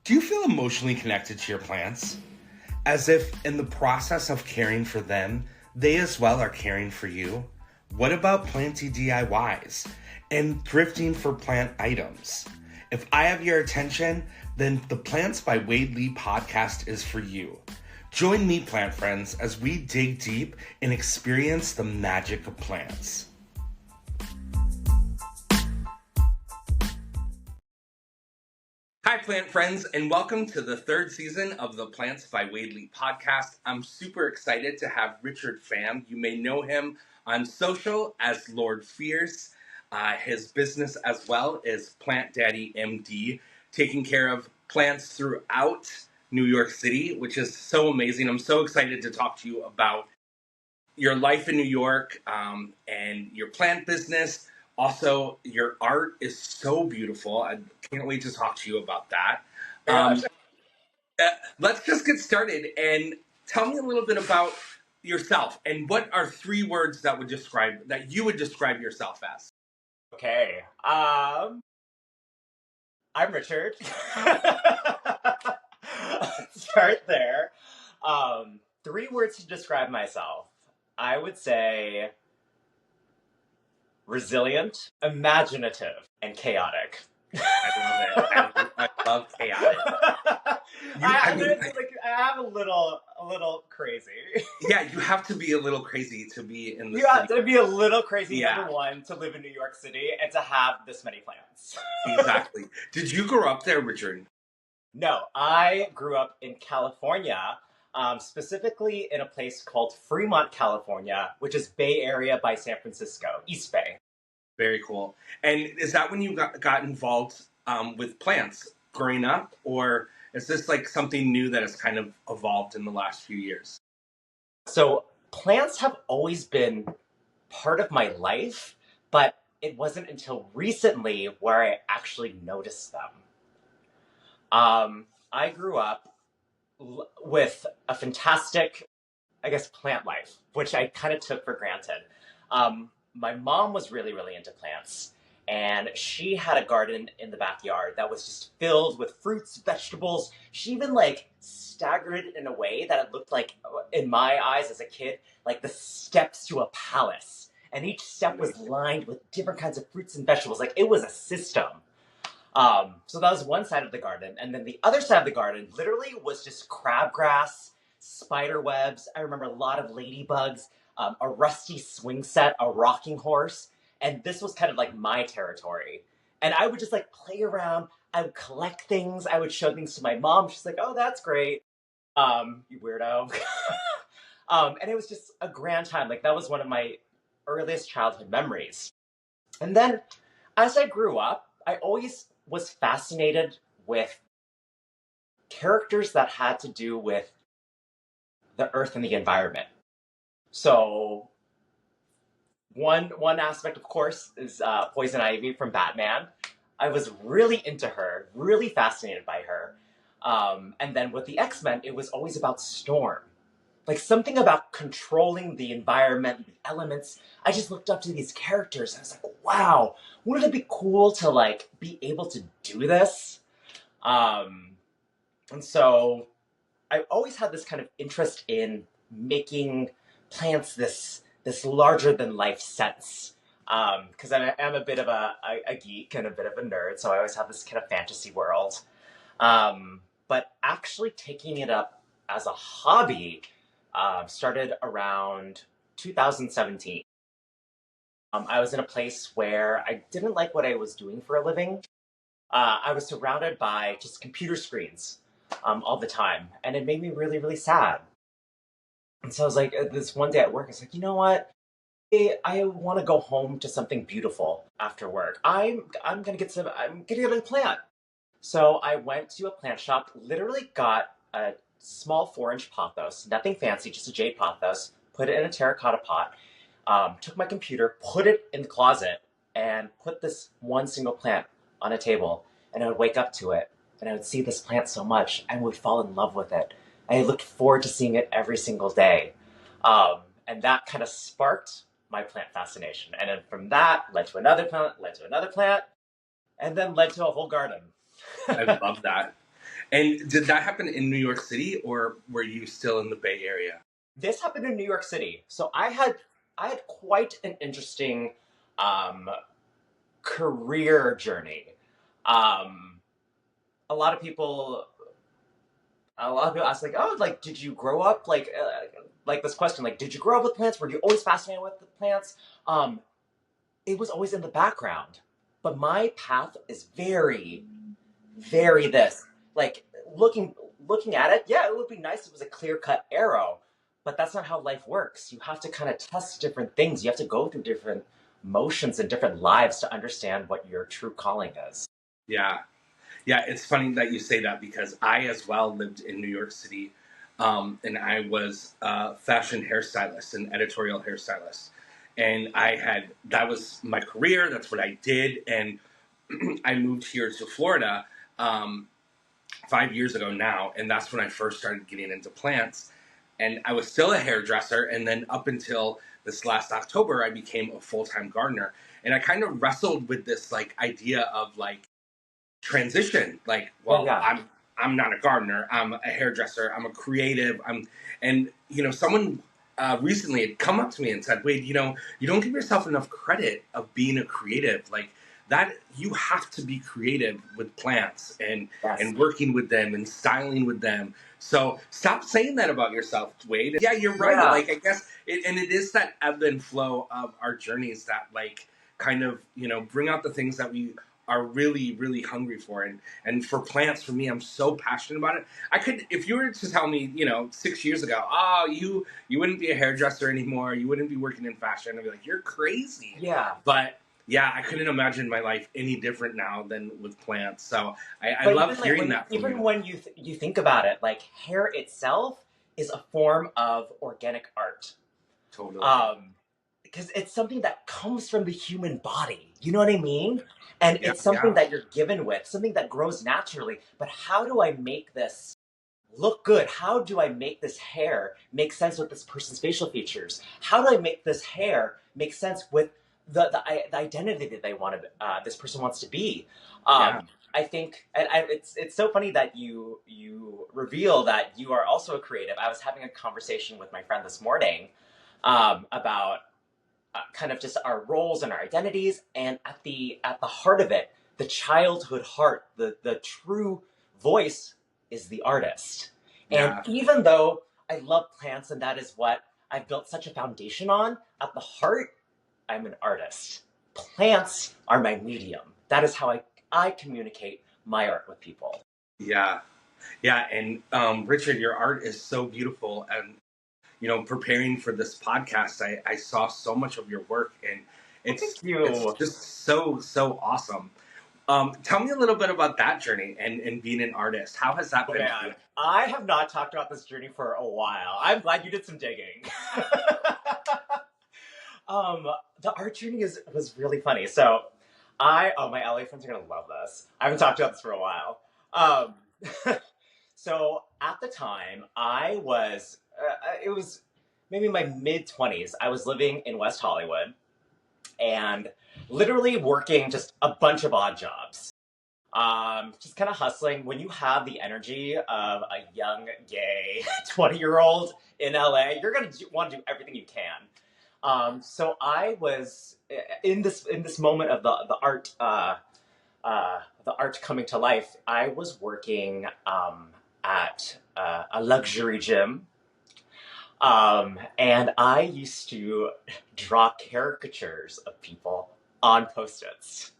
Do you feel emotionally connected to your plants? As if in the process of caring for them, they as well are caring for you? What about planty DIYs and thrifting for plant items? If I have your attention, then the Plants by Wade Lee podcast is for you. Join me, plant friends, as we dig deep and experience the magic of plants. Hi, plant friends, and welcome to the third season of the Plants by Wade Lee podcast. I'm super excited to have Richard Pham. You may know him on social as Lord Fierce. His business as well is Plant Daddy MD, taking care of plants throughout New York City, which is so amazing. I'm so excited to talk to you about your life in New York and your plant business. Also, your art is so beautiful. I can't wait to talk to you about that. Let's just get started and tell me a little bit about yourself and what are 3 words that you would describe yourself as. Okay. I'm Richard. Start there. 3 words to describe myself. I would say resilient, imaginative, and chaotic. I love it. I love chaotic. I am a little crazy. Yeah, you have to be a little crazy to be in the You city. have to be a little crazy, Yeah. number one, to live in New York City and to have this many plants. Exactly. Did you grow up there, Richard? No, I grew up in California, specifically in a place called Fremont, California, which is Bay Area by San Francisco, East Bay. Very cool. And is that when you got involved with plants growing up, or is this like something new that has kind of evolved in the last few years? So plants have always been part of my life, but it wasn't until recently where I actually noticed them. I grew up with a fantastic, plant life, which I kind of took for granted. My mom was really, really into plants, and she had a garden in the backyard that was just filled with fruits, vegetables. She even staggered it in a way that it looked like, in my eyes as a kid, like the steps to a palace. And each step was lined with different kinds of fruits and vegetables. Like it was a system. So that was one side of the garden. And then the other side of the garden literally was just crabgrass, spider webs. I remember a lot of ladybugs, a rusty swing set, a rocking horse. And this was kind of like my territory. And I would just play around. I would collect things. I would show things to my mom. She's like, oh, that's great. You weirdo. And it was just a grand time. That was one of my earliest childhood memories. And then as I grew up, I always was fascinated with characters that had to do with the earth and the environment. So one aspect, of course, is Poison Ivy from Batman. I was really into her, really fascinated by her. And then with the X-Men, it was always about Storm. Something about controlling the environment, the elements. I just looked up to these characters and I was like, wow, wouldn't it be cool to be able to do this? And so I always had this kind of interest in making plants this larger than life sense. Because I am a bit of a geek and a bit of a nerd, so I always have this kind of fantasy world. But actually taking it up as a hobby started around 2017. I was in a place where I didn't like what I was doing for a living. I was surrounded by just computer screens all the time, and it made me really, really sad. And so I was like, this one day at work, I was like, you know what? I want to go home to something beautiful after work. I'm gonna get a plant. So I went to a plant shop, literally got a small 4-inch pothos, nothing fancy, just a jade pothos, put it in a terracotta pot, took my computer, put it in the closet, and put this one single plant on a table. And I would wake up to it, and I would see this plant so much, and would fall in love with it. I looked forward to seeing it every single day. And that kind of sparked my plant fascination. And then from that, led to another plant, and then led to a whole garden. I love that. And did that happen in New York City, or were you still in the Bay Area? This happened in New York City. So I had quite an interesting um, career journey. Um, a lot of people ask like, oh, like, did you grow up like this question, like, did you grow up with plants? Were you always fascinated with the plants? Um, it was always in the background, but my path is very, very this. Like looking at it, yeah, it would be nice if it was a clear cut arrow, but that's not how life works. You have to kind of test different things. You have to go through different motions and different lives to understand what your true calling is. Yeah. Yeah, it's funny that you say that because I as well lived in New York City, and I was a fashion hairstylist and editorial hairstylist. And that was my career, that's what I did. And I moved here to Florida, um, 5 years ago now, and that's when I first started getting into plants. And I was still a hairdresser, and then up until this last October, I became a full time gardener. And I kind of wrestled with this like idea of like transition. Like, Yeah, well, yeah, I'm not a gardener, I'm a hairdresser, I'm a creative, and someone recently had come up to me and said, Wade, you don't give yourself enough credit of being a creative. Like that, you have to be creative with plants yes, and working with them and styling with them. So stop saying that about yourself, Wade. Yeah, you're right. yeah. Like I guess it is that ebb and flow of our journeys that like kind of bring out the things that we are really really hungry for. And for plants, for me, I'm so passionate about it. I could, if you were to tell me 6 years ago, oh, you wouldn't be a hairdresser anymore, you wouldn't be working in fashion, I'd be like, you're crazy. Yeah. But yeah, I couldn't imagine my life any different now than with plants. So I But love even like hearing when that from even you. when you think about it, like hair itself is a form of organic art. Totally. Um, because it's something that comes from the human body. You know what I mean? And Yeah, it's something yeah, that you're given with, something that grows naturally. But how do I make this look good? How do I make this hair make sense with this person's facial features? How do I make this hair make sense with the identity that they want to this person wants to be? yeah. I think, and it's so funny that you reveal that you are also a creative. I was having a conversation with my friend this morning about kind of just our roles and our identities, and at the heart of it, the childhood heart, the true voice is the artist. And Yeah. even though I love plants and that is what I've built such a foundation on, at the heart, I'm an artist. Plants are my medium. That is how I communicate my art with people. Yeah. Yeah. And Richard, your art is so beautiful. And preparing for this podcast, I saw so much of your work, and Well, thank it's you. just so awesome. Tell me a little bit about that journey and being an artist. How has that Oh been for you? man, I have not talked about this journey for a while. I'm glad you did some digging. um, the art journey was really funny. So, my LA friends are gonna love this. I haven't talked about this for a while. Um, so at the time, it was maybe my mid 20s. I was living in West Hollywood and literally working just a bunch of odd jobs. Just kind of hustling. When you have the energy of a young, gay 20-year-old in LA, you're gonna want to do everything you can. So I was in this moment of the art coming to life. I was working at a luxury gym, and I used to draw caricatures of people on post-its.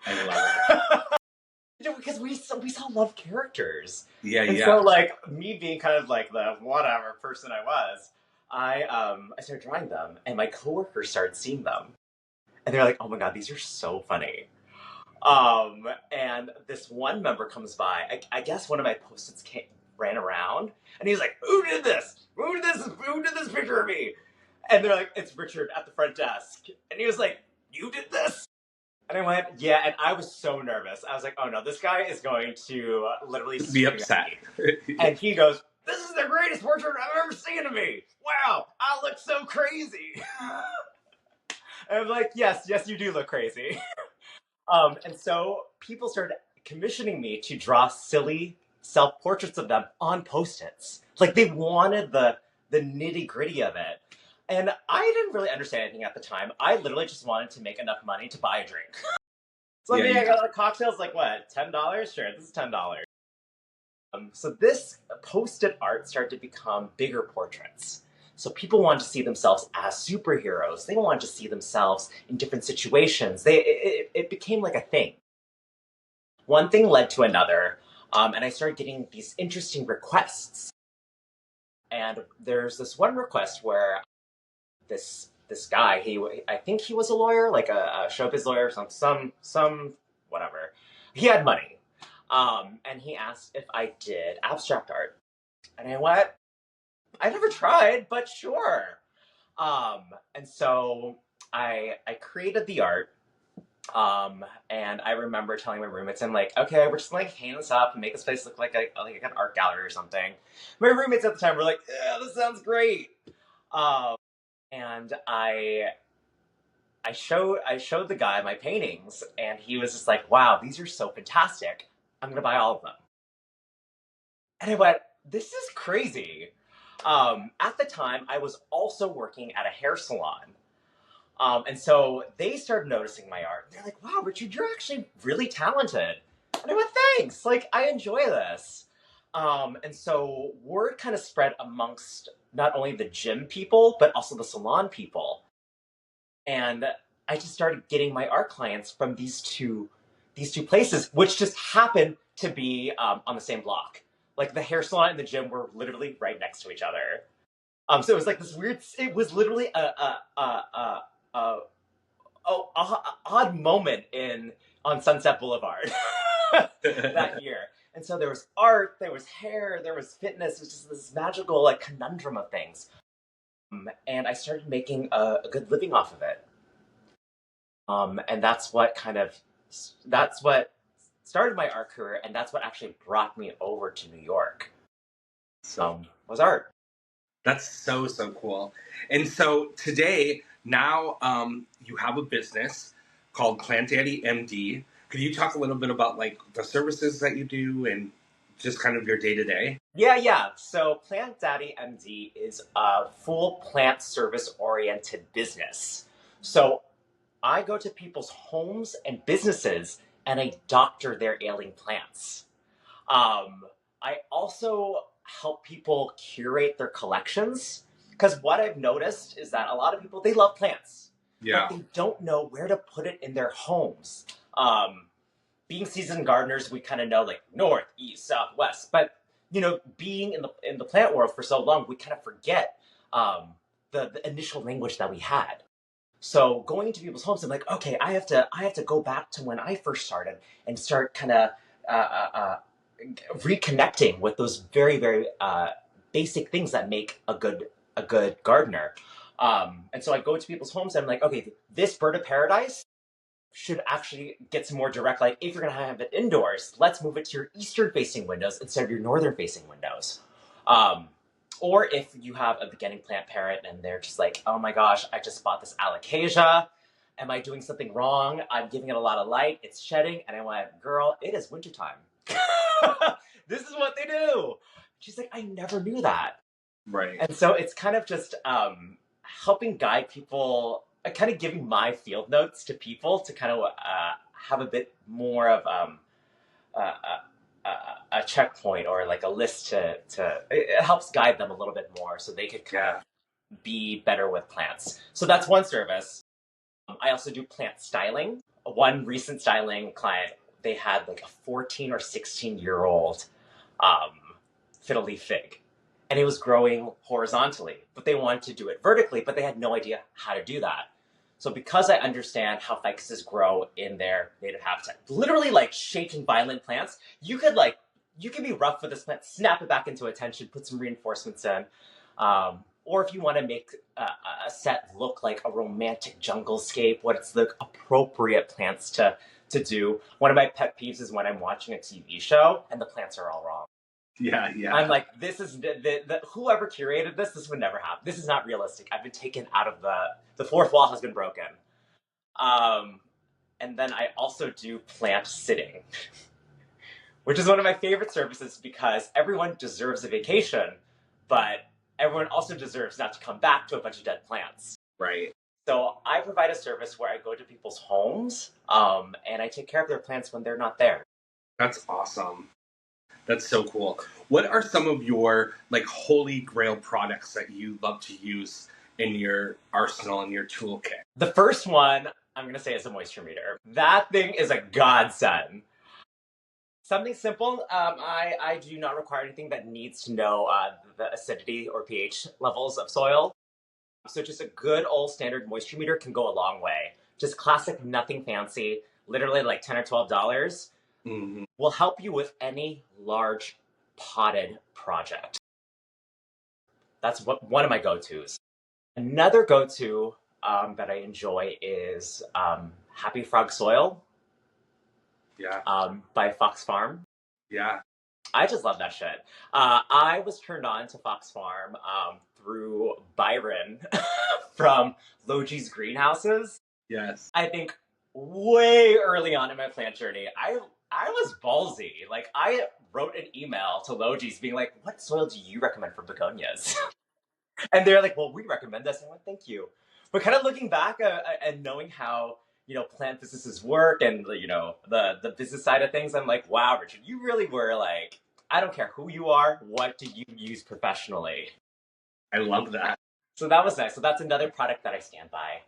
I love it. Because we saw love characters, Yeah, and so yeah, like me being kind of like the whatever person I was, I started drawing them, and my coworkers started seeing them, and they're like, "Oh my god, these are so funny." And this one member comes by. I guess one of my post-its ran around, and he's like, "Who did this? Who did this? Who did this picture of me?" And they're like, "It's Richard at the front desk," and he was like, "You did this?" And I went, yeah, and I was so nervous. I was like, oh no, this guy is going to literally be scream at upset. me. And he goes, this is the greatest portrait I've ever seen of me. Wow, I look so crazy. And I'm like, yes, you do look crazy. And so people started commissioning me to draw silly self-portraits of them on Post-its. Like they wanted the nitty-gritty of it. And I didn't really understand anything at the time. I literally just wanted to make enough money to buy a drink. So like, I got a cocktails, like what, $10? Sure, this is $10. So this Post-it art started to become bigger portraits. So people wanted to see themselves as superheroes. They wanted to see themselves in different situations. It became like a thing. One thing led to another, and I started getting these interesting requests. And there's this one request where this guy, I think he was a lawyer, like a showbiz lawyer, some whatever. He had money, and he asked if I did abstract art, and I went, I never tried, but sure. And so I created the art. And I remember telling my roommates, I'm like, okay, we're just like hang this up and make this place look like an art gallery or something. My roommates at the time were like, yeah, this sounds great. And I showed the guy my paintings, and he was just like, wow, these are so fantastic. I'm gonna buy all of them. And I went, this is crazy. At the time, I was also working at a hair salon. And so they started noticing my art. They're like, wow, Richard, you're actually really talented. And I went, thanks. Like, I enjoy this. And so word kind of spread amongst not only the gym people, but also the salon people. And I just started getting my art clients from these two places, which just happened to be on the same block. Like the hair salon and the gym were literally right next to each other. So it was like this weird. It was literally a odd moment on Sunset Boulevard that year. And so there was art, there was hair, there was fitness. It was just this magical like conundrum of things. And I started making a good living off of it. And that's what started my art career, and that's what actually brought me over to New York. Was art. That's so cool. And so today, now you have a business called Plant Daddy MD. Could you talk a little bit about like the services that you do and just kind of your day to day? Yeah. So Plant Daddy MD is a full plant service oriented business. So I go to people's homes and businesses and I doctor their ailing plants. I also help people curate their collections, because what I've noticed is that a lot of people, they love plants, Yeah. but they don't know where to put it in their homes. Being seasoned gardeners, we kind of know like north, east, south, west, but being in the plant world for so long, we kind of forget the initial language that we had. So going into people's homes, I'm like, okay, I have to go back to when I first started and start kind of reconnecting with those very very basic things that make a good gardener. And so I go to people's homes and I'm like, okay, this bird of paradise should actually get some more direct light. If you're going to have it indoors, let's move it to your eastern facing windows instead of your northern facing windows. Or if you have a beginning plant parent and they're just like, oh my gosh, I just bought this alocasia. Am I doing something wrong? I'm giving it a lot of light. It's shedding. And I went, girl, it is wintertime. This is what they do. She's like, I never knew that. Right. And so it's kind of just helping guide people, kind of giving my field notes to people to kind of have a bit more of a checkpoint or like a list to it helps guide them a little bit more so they could kind of be better with plants. So that's one service. I also do plant styling. One recent styling client, they had like a 14 or 16-year-old fiddle leaf fig, and it was growing horizontally, but they wanted to do it vertically, but they had no idea how to do that. So because I understand how ficuses grow in their native habitat, literally like shaking violent plants, you can be rough with this plant, snap it back into attention, put some reinforcements in. Or if you want to make a set look like a romantic jungle scape, what's the appropriate plants to do. One of my pet peeves is when I'm watching a TV show and the plants are all wrong. Yeah. I'm like, this is whoever curated this would never happen. This is not realistic. I've been taken out of the fourth wall has been broken. And then I also do plant sitting, which is one of my favorite services because everyone deserves a vacation, but everyone also deserves not to come back to a bunch of dead plants. Right. So I provide a service where I go to people's homes, and I take care of their plants when they're not there. That's awesome. That's so cool. What are some of your like holy grail products that you love to use in your arsenal and your toolkit? The first one I'm going to say is a moisture meter. That thing is a godsend. Something simple. I do not require anything that needs to know the acidity or pH levels of soil. So just a good old standard moisture meter can go a long way. Just classic, nothing fancy, literally like $10 or $12, will help you with any large potted project. That's one of my go-tos. Another go-to that I enjoy is Happy Frog Soil. Yeah. By Pham. Yeah. I just love that shit. I was turned on to Fox Farm through Byron from Logi's Greenhouses. Yes. I think way early on in my plant journey, I was ballsy. Like I wrote an email to Logi's being like, "What soil do you recommend for begonias?" And they're like, "Well, we recommend this." And I went, "Thank you." But kind of looking back and knowing how plant businesses work and the business side of things, I'm like, wow, Richard, you really were like, I don't care who you are, what do you use professionally? I love that. So that was nice. So that's another product that I stand by.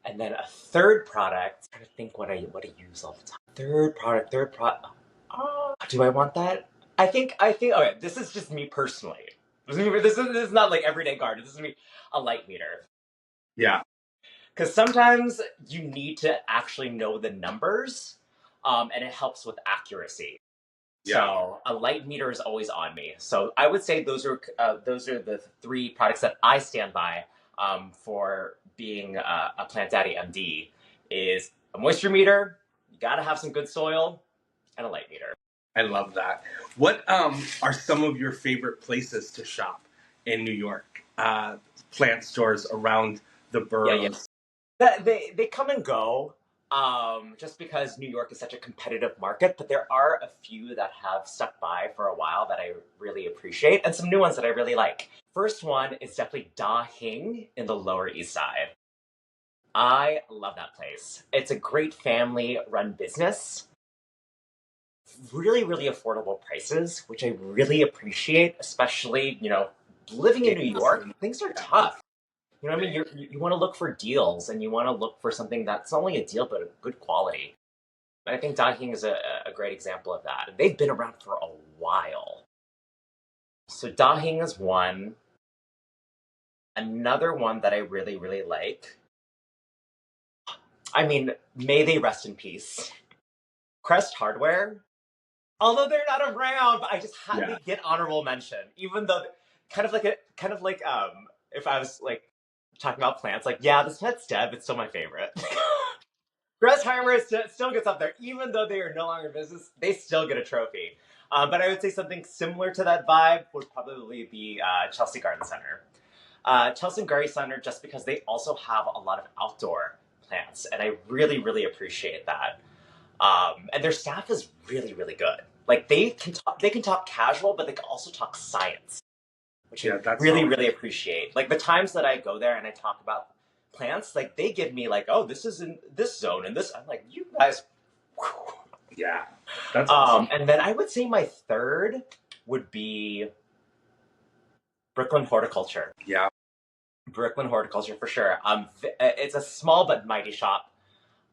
And then a third product, I'm trying to think what I use all the time. Third product. Oh, do I want that? I think. Okay, this is just me personally. This is not like everyday garden. This is me, a light meter. Yeah. Because sometimes you need to actually know the numbers, and it helps with accuracy. Yeah. So a light meter is always on me. So I would say those are the three products that I stand by for being a Plant Daddy MD. Is a moisture meter. You got to have some good soil, and a light meter. I love that. What are some of your favorite places to shop in New York? Plant stores around the boroughs. Yeah. They come and go. Just because New York is such a competitive market, but there are a few that have stuck by for a while that I really appreciate, and some new ones that I really like. First one is definitely Da Hing in the Lower East Side. I love that place. It's a great family-run business. Really, really affordable prices, which I really appreciate, especially, living in New York, things are tough. You know what I mean? You want to look for deals, and you want to look for something that's not only a deal, but a good quality. And I think Da Hing is a great example of that. And they've been around for a while. So Da Hing is one. Another one that I really, really like. I mean, may they rest in peace. Crest Hardware. Although they're not around, I just had to get honorable mention. Even though kind of like if I was like talking about plants, like, yeah, this plant's dead, but still my favorite. Gresheimer still gets up there. Even though they are no longer in business, they still get a trophy. But I would say something similar to that vibe would probably be Chelsea Garden Center. Chelsea Garden Center, just because they also have a lot of outdoor plants, and I really, really appreciate that. And their staff is really, really good. Like they can talk casual, but they can also talk science, which I really, really appreciate. Like the times that I go there and I talk about plants, like they give me like, oh, this is in this zone and this. I'm like, you guys. Whew. Yeah, that's awesome. And then I would say my third would be Brooklyn Horticulture. Yeah, Brooklyn Horticulture for sure. It's a small but mighty shop.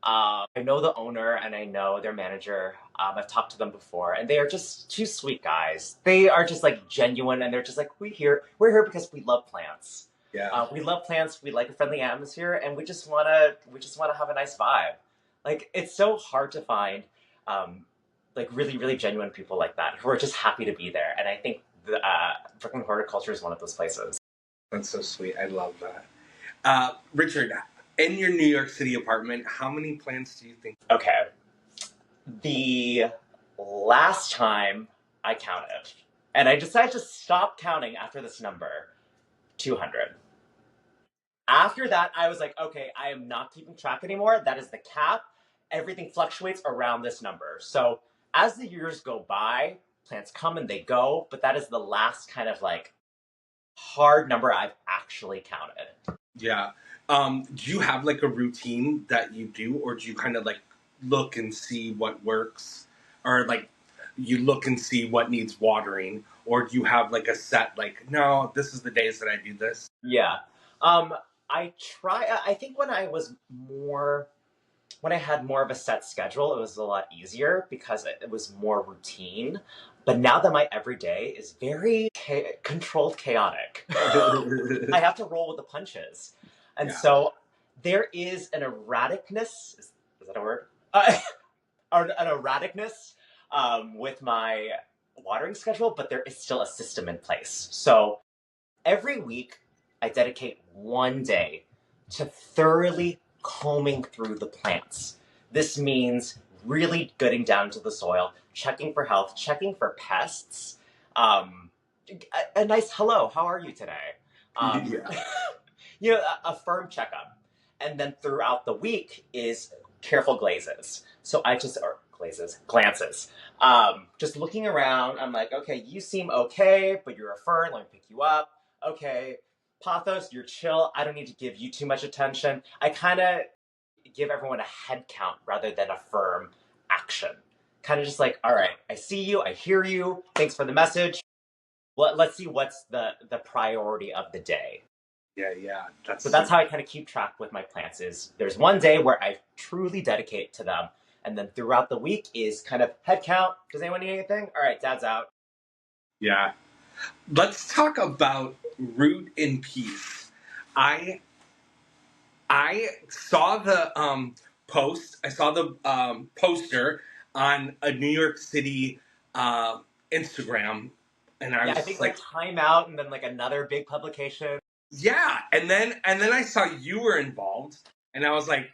I know the owner and I know their manager. I've talked to them before, and they are just two sweet guys. They are just like genuine, and they're just like, we're here because we love plants. Yeah, we love plants. We like a friendly atmosphere, and we just wanna have a nice vibe. Like it's so hard to find, like really really genuine people like that who are just happy to be there. And I think the Brooklyn Horticulture is one of those places. That's so sweet. I love that. Richard, in your New York City apartment, how many plants do you think? Okay. The last time I counted, and I decided to stop counting after this number, 200. After that, I was like, okay, I am not keeping track anymore. That is the cap. Everything fluctuates around this number. So as the years go by, plants come and they go, but that is the last kind of like hard number I've actually counted. Yeah. Do you have like a routine that you do, or do you kind of like look and see what works, or like you look and see what needs watering, or do you have like a set like, no, this is the days that I do this? Yeah. I try, I think when I had more of a set schedule, it was a lot easier because it was more routine. But now that my everyday is very controlled chaotic, I have to roll with the punches. And Yeah. so there is an erraticness, is that a word? Or an erraticness with my watering schedule, but there is still a system in place. So every week, I dedicate one day to thoroughly combing through the plants. This means really getting down to the soil, checking for health, checking for pests. A nice hello, how are you today? Yeah. A firm checkup. And then throughout the week is careful glazes. So glances. Just looking around, I'm like, okay, you seem okay, but you're a fern, let me pick you up. Okay, Pathos, you're chill. I don't need to give you too much attention. I kind of give everyone a head count rather than a firm action. Kind of just like, all right, I see you, I hear you. Thanks for the message. Let's see what's the priority of the day. Yeah. So that's how I kind of keep track with my plants. Is there's one day where I truly dedicate to them, and then throughout the week is kind of head count. Does anyone need anything? All right, Dad's out. Yeah. Let's talk about root in peace. I saw the post. I saw the poster on a New York City Instagram, and I was I think like, Time Out, and then like another big publication. yeah. And then I saw you were involved, and I was like,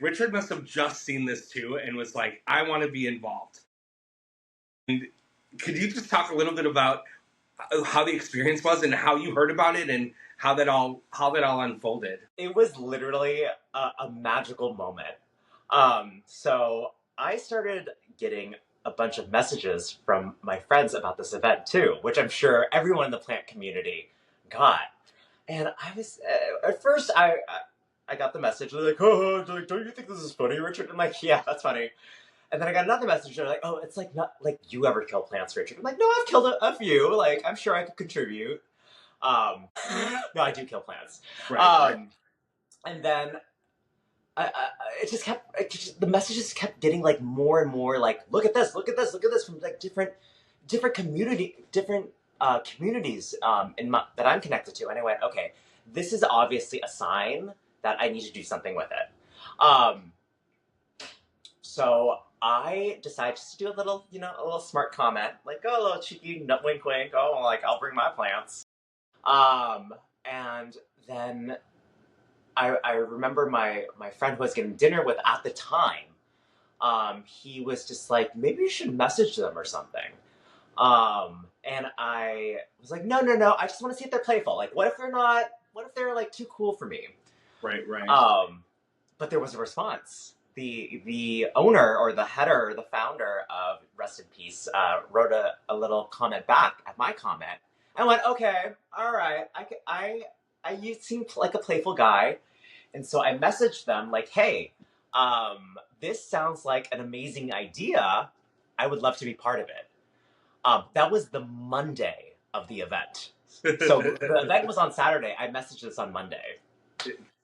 Richard must have just seen this too, and was like, I want to be involved. And could you just talk a little bit about how the experience was and how you heard about it and how that all unfolded? It was literally a magical moment. So I started getting a bunch of messages from my friends about this event too, which I'm sure everyone in the plant community got. And I was at first I got the message. They're like, "Oh, like, don't you think this is funny, Richard?" I'm like, "Yeah, that's funny." And then I got another message. They're like, "Oh, it's like not like you ever kill plants, Richard." I'm like, "No, I've killed a few. Like, I'm sure I could contribute." No, I do kill plants. Right. And then I, it just kept the messages kept getting like more and more like, look at this, look at this, look at this, from like different communities that I'm connected to. And I went, okay, this is obviously a sign that I need to do something with it. So I decided just to do a little smart comment, like, oh, a little cheeky wink wink, oh, like, I'll bring my plants. And then I remember my friend who I was getting dinner with at the time, he was just like, maybe you should message them or something. And I was like, no, I just want to see if they're playful. Like, what if they're like too cool for me? Right. But there was a response. The owner or the header, the founder of Rest in Peace, wrote a little comment back at my comment. I went, okay, all right. You seem like a playful guy. And so I messaged them like, hey, this sounds like an amazing idea. I would love to be part of it. That was the Monday of the event. So the event was on Saturday. I messaged this on Monday.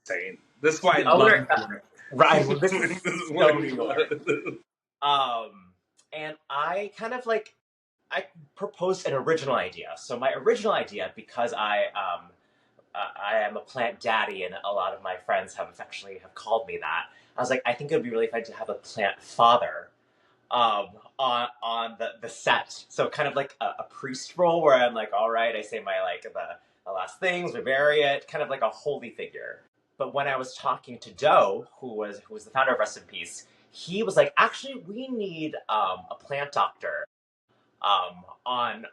Insane. This is why The I love owner, New York. right? This is This is so why New York. And I kind of like I proposed an original idea. So my original idea, because I am a plant daddy, and a lot of my friends have called me that. I was like, I think it would be really fun to have a plant father on the set. So kind of like a priest role where I'm like, all right, I say my the last things, we bury it, kind of like a holy figure. But when I was talking to Doe, who was the founder of Rest in Peace, he was like, actually, we need a plant doctor on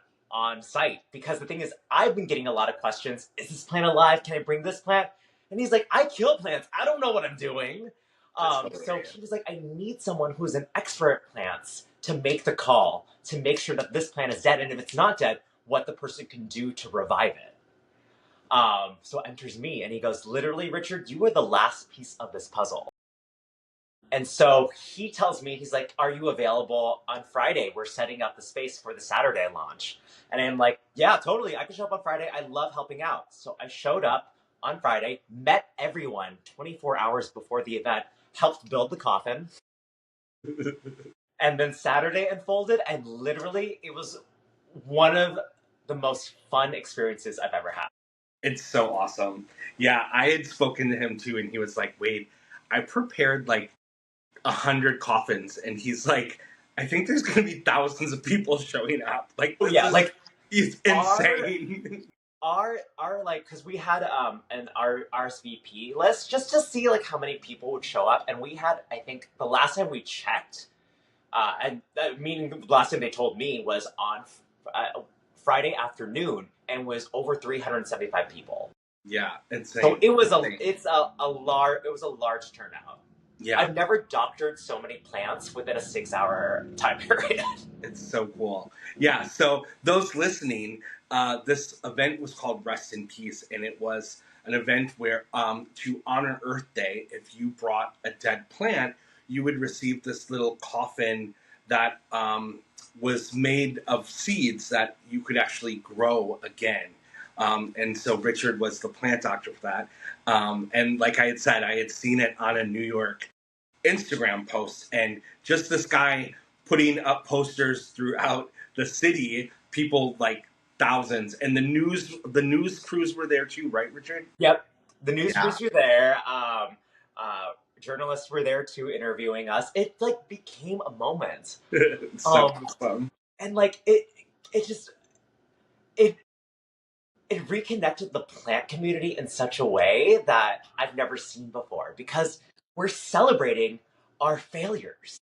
site, because the thing is, I've been getting a lot of questions. Is this plant alive? Can I bring this plant? And he's like, I kill plants. I don't know what I'm doing. So he was like, I need someone who's an expert at plants to make the call, to make sure that this plant is dead, and if it's not dead, what the person can do to revive it. So enters me, and he goes, literally, Richard, you are the last piece of this puzzle. And so he tells me, he's like, are you available on Friday? We're setting up the space for the Saturday launch. And I'm like, yeah, totally. I can show up on Friday. I love helping out. So I showed up on Friday, met everyone 24 hours before the event, helped build the coffin. And then Saturday unfolded, and literally it was one of the most fun experiences I've ever had. It's so awesome. Yeah, I had spoken to him too, and he was like, Wade, I prepared like 100 coffins, and he's like, I think there's gonna be thousands of people showing up. Like, this Yeah, is, like he's insane. our like, because we had an RSVP list just to see like how many people would show up, and we had, I think the last time we checked, and meaning the last time they told me was on Friday afternoon, and was over 375 people. Yeah, insane. So it was insane. it was a large turnout. Yeah, I've never doctored so many plants within a 6-hour time period. it's so cool. Yeah, so those listening, this event was called Rest in Peace, and it was an event where, to honor Earth Day, if you brought a dead plant, you would receive this little coffin that was made of seeds that you could actually grow again. And so Richard was the plant doctor for that. And like I had said, I had seen it on a New York Instagram post, and just this guy putting up posters throughout the city, people like thousands, and the news crews were there too, right, Richard? Yep, the news crews were there. Journalists were there too, interviewing us. It like became a moment. So awesome. And like it just it reconnected the plant community in such a way that I've never seen before, because we're celebrating our failures.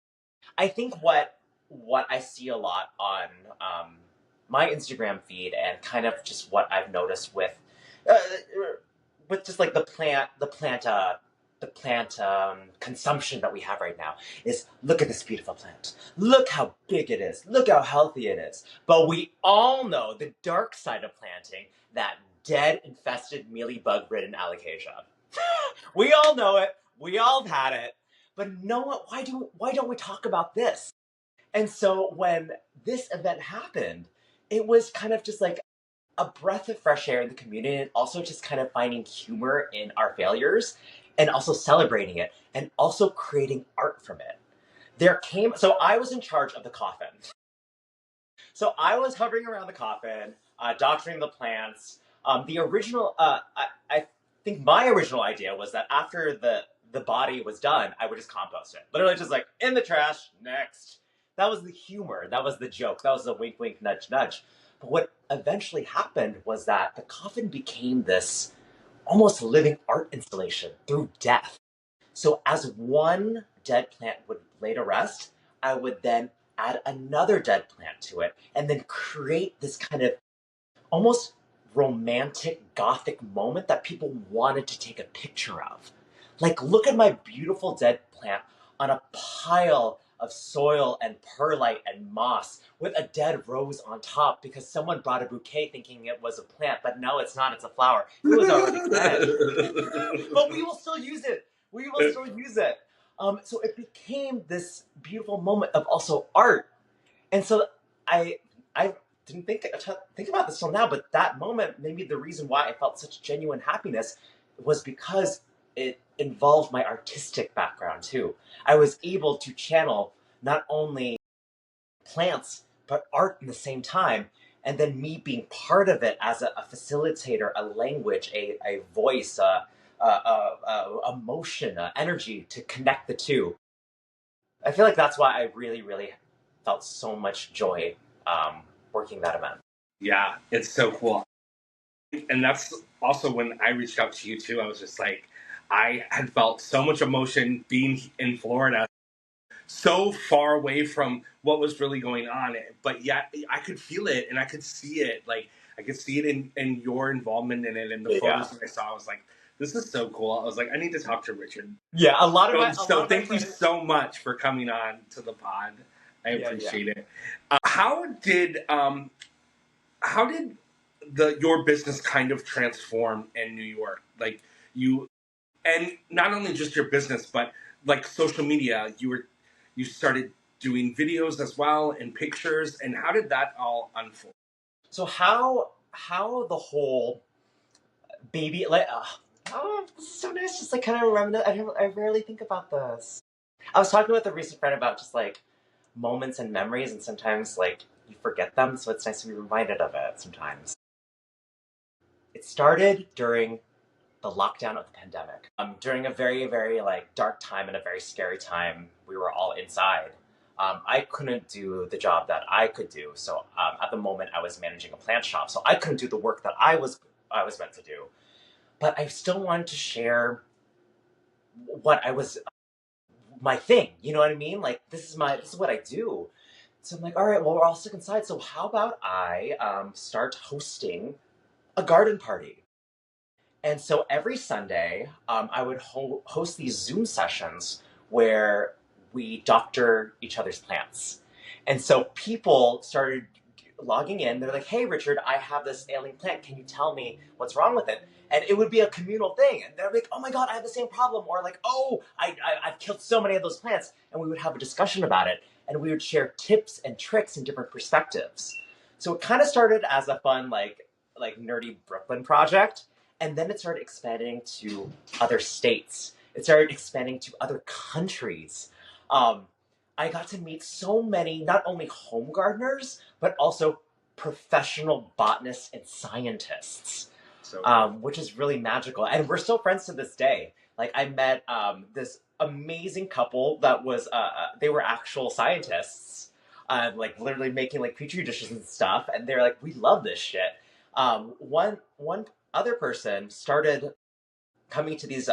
I think what I see a lot on my Instagram feed, and kind of just what I've noticed with just like the plant consumption that we have right now, is look at this beautiful plant. Look how big it is. Look how healthy it is. But we all know the dark side of planting, that dead, infested, mealybug-ridden alocasia. We all know it. We all have had it. But why don't we talk about this? And so when this event happened, it was kind of just like a breath of fresh air in the community, and also just kind of finding humor in our failures, and also celebrating it, and also creating art from it. So I was in charge of the coffin. So I was hovering around the coffin, doctoring the plants. The original, I think my original idea was that after the body was done, I would just compost it. Literally just like, in the trash, next. That was the humor. That was the joke. That was the wink, wink, nudge, nudge. But what eventually happened was that the coffin became this almost living art installation through death. So as one dead plant would lay to rest, I would then add another dead plant to it, and then create this kind of almost romantic gothic moment that people wanted to take a picture of. Like, look at my beautiful dead plant on a pile of soil and perlite and moss with a dead rose on top, because someone brought a bouquet thinking it was a plant, but no, it's not, it's a flower. It was already dead. But we will still use it. We will still use it. So it became this beautiful moment of also art. And so I didn't think about this till now, but that moment, maybe the reason why I felt such genuine happiness, was because it involved my artistic background too. I was able to channel not only plants, but art in the same time. And then me being part of it as a facilitator, a language, a voice, emotion, energy to connect the two. I feel like that's why I really, really felt so much joy working that event. Yeah, it's so cool. And that's also when I reached out to you too. I was just like, I had felt so much emotion being in Florida, so far away from what was really going on. But yet I could feel it, and I could see it. Like, I could see it in your involvement in it, and the photos that I saw. I was like, this is so cool. I was like, I need to talk to Richard. Yeah, a lot of so thank you so much for coming on to the pod. I Yeah. appreciate it. How did your business kind of transform in New York? Like you, and not only just your business, but like social media. You started doing videos as well and pictures. And how did that all unfold? So how the whole baby like oh, this is so nice. Just like kind of reminisce. I rarely think about this. I was talking with a recent friend about just like moments and memories, and sometimes like you forget them, so it's nice to be reminded of it sometimes. It started during the lockdown of the pandemic. During a very, very like dark time and a very scary time, we were all inside. I couldn't do the job that I could do. So at the moment, I was managing a plant shop, so I couldn't do the work that I was meant to do. But I still wanted to share what I was my thing. You know what I mean? Like this is what I do. So I'm like, all right, well, we're all stuck inside. So how about I start hosting a garden party? And so every Sunday, I would host these Zoom sessions where we doctor each other's plants. And so people started logging in. They're like, hey, Richard, I have this ailing plant. Can you tell me what's wrong with it? And it would be a communal thing. And they're like, oh my God, I have the same problem. Or like, oh, I've killed so many of those plants. And we would have a discussion about it. And we would share tips and tricks and different perspectives. So it kind of started as a fun, like nerdy Brooklyn project. And then it started expanding to other states. It started expanding to other countries. Um, I got to meet so many, not only home gardeners, but also professional botanists and scientists, So which is really magical. And we're still friends to this day. Like I met this amazing couple that was, they were actual scientists, like literally making like petri dishes and stuff. And they're like, we love this shit. One other person started coming to these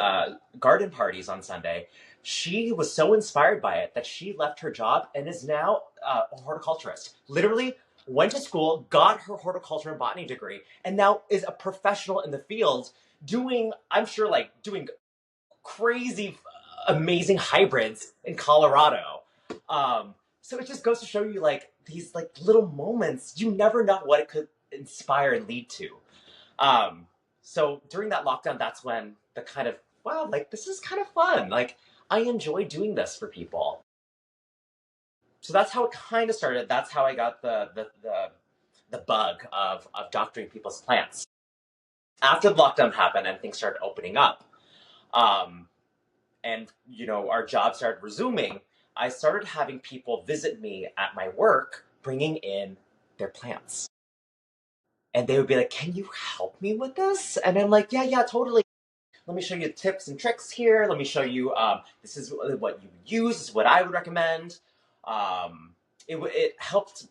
garden parties on Sunday. She was so inspired by it that she left her job and is now a horticulturist. Literally went to school, got her horticulture and botany degree, and now is a professional in the field doing, I'm sure, like doing crazy, amazing hybrids in Colorado. So it just goes to show you like these like little moments, you never know what it could inspire and lead to. Um, so during that lockdown, that's when the kind of, wow, like this is kind of fun. Like I enjoy doing this for people. So that's how it kind of started. That's how I got the bug of doctoring people's plants. After the lockdown happened and things started opening up, um, and our job started resuming, I started having people visit me at my work, bringing in their plants. And they would be like, can you help me with this? And I'm like, yeah, totally. Let me show you tips and tricks here. Let me show you, this is what you use, this is what I would recommend. It helped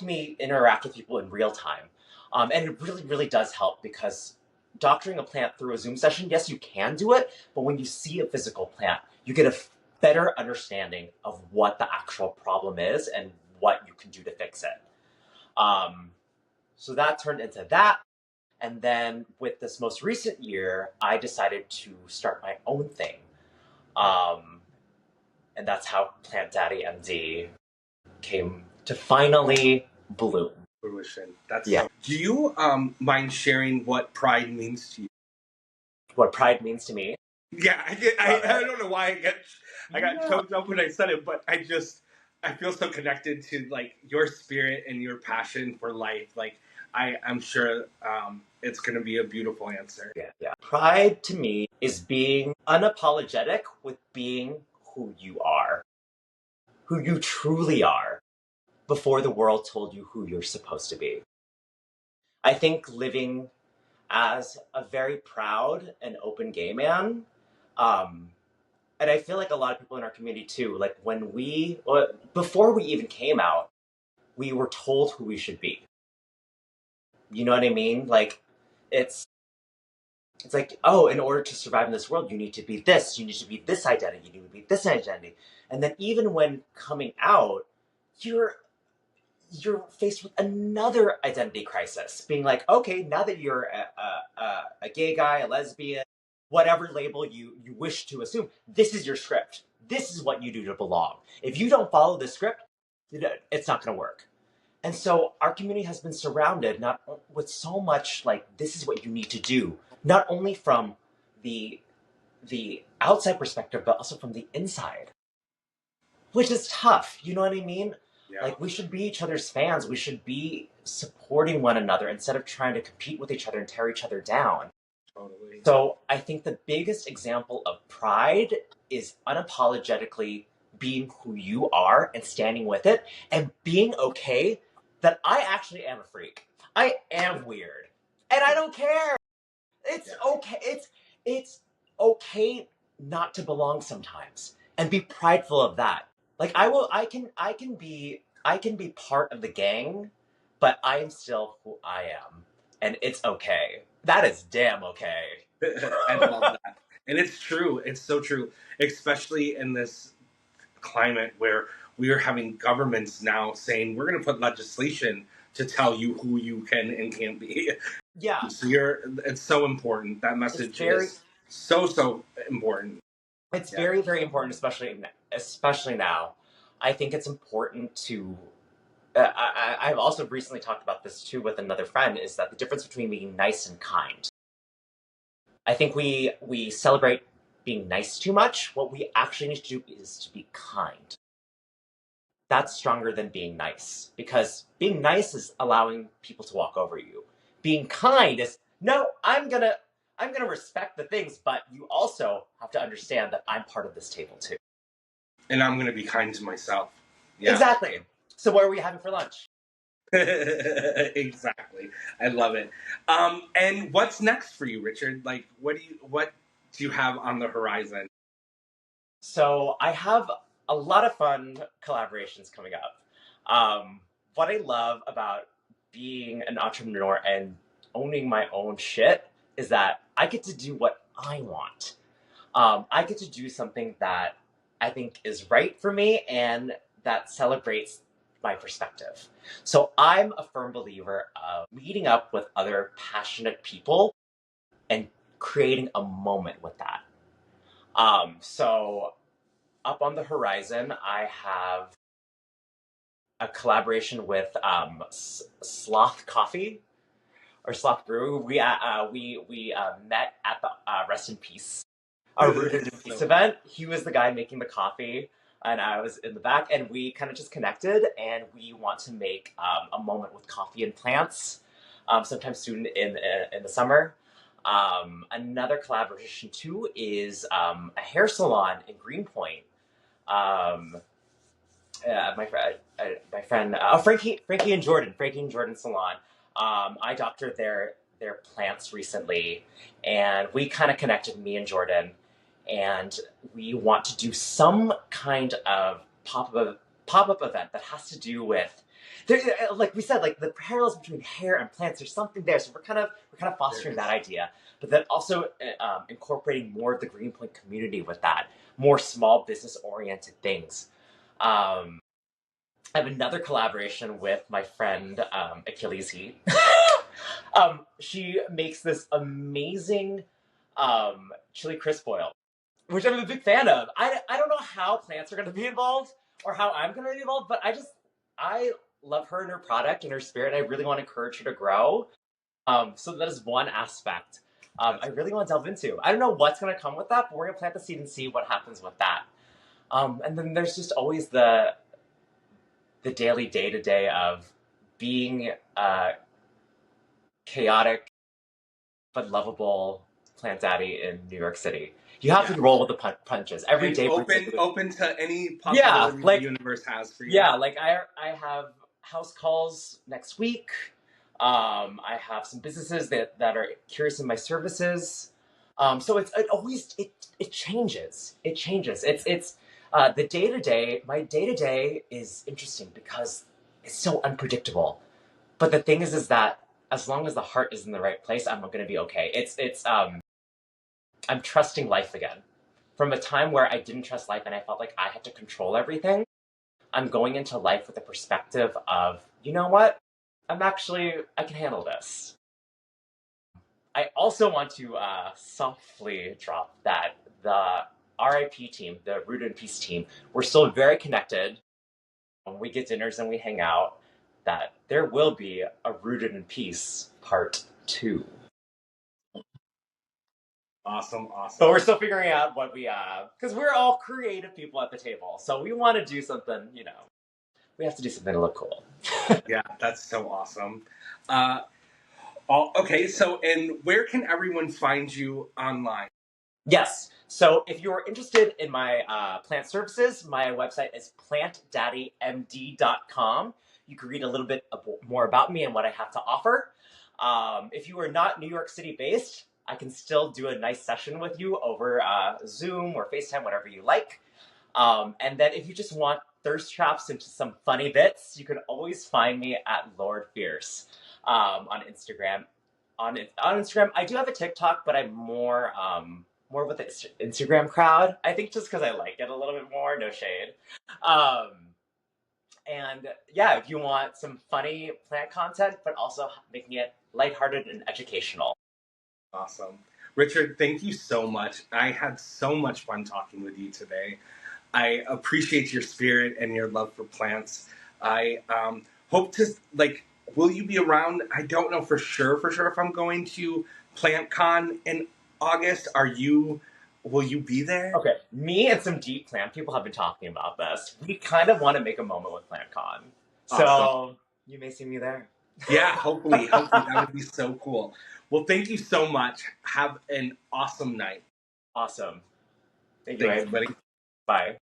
me interact with people in real time. And it really, really does help because doctoring a plant through a Zoom session, yes, you can do it, but when you see a physical plant, you get a better understanding of what the actual problem is and what you can do to fix it. So that turned into that. And then with this most recent year, I decided to start my own thing. Um, and that's how Plant Daddy MD came to finally bloom. fruition. That's Yeah. so. Do you mind sharing what pride means to you? What pride means to me. Yeah, I don't know why I got No. choked up when I said it, but I feel so connected to like your spirit and your passion for life. Like I'm sure it's gonna be a beautiful answer. Yeah. Pride to me is being unapologetic with being who you are, who you truly are, before the world told you who you're supposed to be. I think living as a very proud and open gay man, um, and I feel like a lot of people in our community too, like before we even came out, we were told who we should be. You know what I mean? Like, it's like, oh, in order to survive in this world, you need to be this, you need to be this identity, you need to be this identity. And then even when coming out, you're faced with another identity crisis, being like, okay, now that you're a gay guy, a lesbian, whatever label you wish to assume. This is your script. This is what you do to belong. If you don't follow the script, it's not going to work. And so our community has been surrounded not with so much like, this is what you need to do, not only from the outside perspective, but also from the inside, which is tough. You know what I mean? Yeah. Like, we should be each other's fans. We should be supporting one another instead of trying to compete with each other and tear each other down. Totally. So I think the biggest example of pride is unapologetically being who you are and standing with it, and being okay that I actually am a freak. I am weird. And I don't care. It's okay. It's okay not to belong sometimes, and be prideful of that. Like, I can be part of the gang, but I am still who I am, and it's okay. That is damn okay. I love that. And it's true. It's so true, especially in this climate where we are having governments now saying we're going to put legislation to tell you who you can and can't be. Yeah. So it's so important. That message is so important. It's very, very important, especially now. I think it's important to. I've also recently talked about this too with another friend. Is that the difference between being nice and kind? I think we celebrate being nice too much. What we actually need to do is to be kind. That's stronger than being nice, because being nice is allowing people to walk over you. Being kind is, no, I'm gonna respect the things, but you also have to understand that I'm part of this table too. And I'm gonna be kind to myself. Yeah. Exactly. So what are we having for lunch? Exactly. I love it. And what's next for you, Richard? Like, what do you have on the horizon? So I have a lot of fun collaborations coming up. What I love about being an entrepreneur and owning my own shit is that I get to do what I want. I get to do something that I think is right for me and that celebrates my perspective. So I'm a firm believer of meeting up with other passionate people and creating a moment with that. So up on the horizon, I have a collaboration with Sloth Coffee or Sloth Brew. We met at the Rest in Peace, our Rooted in Peace event. He was the guy making the coffee, and I was in the back, and we kind of just connected, and we want to make a moment with coffee and plants sometime soon in the summer. Another collaboration too is a hair salon in Greenpoint. My friend, Frankie and Jordan Salon. I doctored their plants recently, and we kind of connected, me and Jordan, and we want to do some kind of pop up event that has to do with. Like we said, like the parallels between hair and plants. There's something there, so we're kind of fostering that idea, but then also incorporating more of the Greenpoint community with that, more small business oriented things. I have another collaboration with my friend Achilles Heat. She makes this amazing chili crisp oil, which I'm a big fan of. I don't know how plants are going to be involved or how I'm going to be involved, but I love her and her product and her spirit. And I really want to encourage her to grow. So that is one aspect I really want to delve into. I don't know what's going to come with that, but we're going to plant the seed and see what happens with that. And then there's just always the daily day-to-day of being chaotic but lovable plant daddy in New York City. You have to roll with the punches every day. Open to any possibility the universe has for you. Yeah, like I have house calls next week. I have some businesses that are curious in my services. So it always changes. It changes. It's the day-to-day. My day-to-day is interesting because it's so unpredictable. But the thing is that as long as the heart is in the right place, I'm going to be okay. I'm trusting life again. From a time where I didn't trust life and I felt like I had to control everything, I'm going into life with a perspective of, you know what? I can handle this. I also want to softly drop that the RIP team, the Rooted in Peace team, we're still very connected. When we get dinners and we hang out, that there will be a Rooted in Peace part 2. Awesome, awesome. But we're still figuring out what we because we're all creative people at the table, so we want to do something. We have to do something to look cool. Yeah, that's so awesome. Okay, so and where can everyone find you online? Yes. So if you're interested in my plant services, my website is plantdaddymd.com. You can read a little bit more about me and what I have to offer. If you are not New York City based, I can still do a nice session with you over Zoom or FaceTime, whatever you like. And then if you just want thirst traps into some funny bits, you can always find me at Lord Fierce on Instagram. On Instagram, I do have a TikTok, but I'm more with the Instagram crowd. I think just because I like it a little bit more. No shade. And yeah, if you want some funny plant content, but also making it lighthearted and educational. Awesome. Richard, thank you so much. I had so much fun talking with you today. I appreciate your spirit and your love for plants. I hope to, will you be around? I don't know for sure if I'm going to PlantCon in August. Will you be there? Okay, me and some deep plant people have been talking about this. We kind of want to make a moment with PlantCon. So Awesome. You may see me there. Yeah, hopefully that would be so cool. Well, thank you so much. Have an awesome night. Awesome. Thank you, Thanks, buddy. Bye.